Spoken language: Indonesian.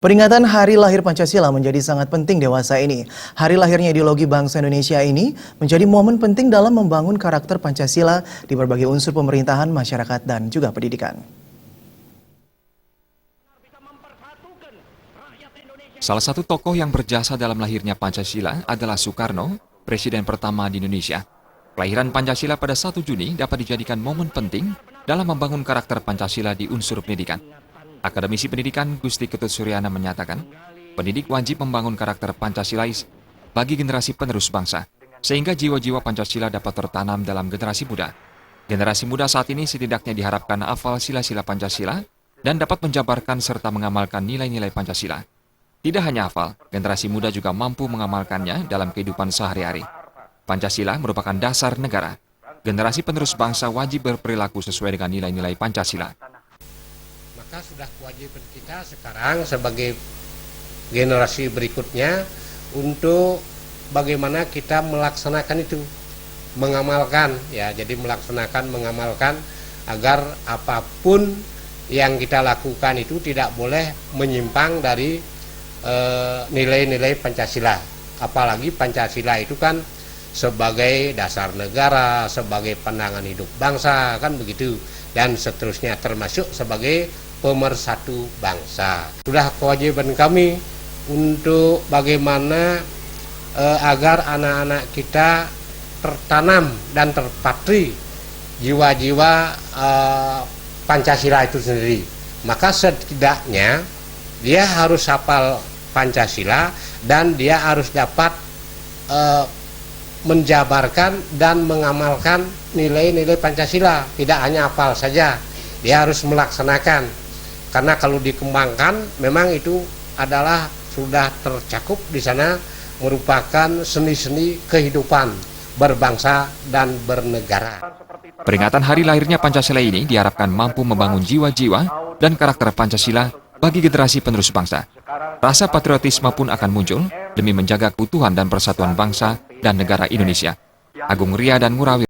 Peringatan Hari Lahir Pancasila menjadi sangat penting dewasa ini. Hari lahirnya ideologi bangsa Indonesia ini menjadi momen penting dalam membangun karakter Pancasila di berbagai unsur pemerintahan, masyarakat, dan juga pendidikan. Salah satu tokoh yang berjasa dalam lahirnya Pancasila adalah Soekarno, presiden pertama di Indonesia. Kelahiran Pancasila pada 1 Juni dapat dijadikan momen penting dalam membangun karakter Pancasila di unsur pendidikan. Akademisi Pendidikan Gusti Ketut Suryana menyatakan, pendidik wajib membangun karakter Pancasilais bagi generasi penerus bangsa, sehingga jiwa-jiwa Pancasila dapat tertanam dalam generasi muda. Generasi muda saat ini setidaknya diharapkan hafal sila-sila Pancasila dan dapat menjabarkan serta mengamalkan nilai-nilai Pancasila. Tidak hanya hafal, generasi muda juga mampu mengamalkannya dalam kehidupan sehari-hari. Pancasila merupakan dasar negara. Generasi penerus bangsa wajib berperilaku sesuai dengan nilai-nilai Pancasila. Maka sudah kewajiban kita sekarang sebagai generasi berikutnya untuk bagaimana kita melaksanakan itu, mengamalkan ya, jadi mengamalkan agar apapun yang kita lakukan itu tidak boleh menyimpang dari nilai-nilai Pancasila. Apalagi Pancasila itu kan sebagai dasar negara, sebagai pandangan hidup bangsa, kan begitu, dan seterusnya, termasuk sebagai pemersatu bangsa. Sudah kewajiban kami untuk bagaimana agar anak-anak kita tertanam dan terpatri jiwa-jiwa Pancasila itu sendiri. Maka setidaknya dia harus hafal Pancasila dan dia harus dapat menjabarkan dan mengamalkan nilai-nilai Pancasila. Tidak hanya hafal saja, dia harus melaksanakan. Karena kalau dikembangkan memang itu adalah sudah tercakup di sana, merupakan seni-seni kehidupan berbangsa dan bernegara. Peringatan hari lahirnya Pancasila ini diharapkan mampu membangun jiwa-jiwa dan karakter Pancasila bagi generasi penerus bangsa. Rasa patriotisme pun akan muncul demi menjaga keutuhan dan persatuan bangsa dan negara Indonesia. Agung Ria dan Murawi.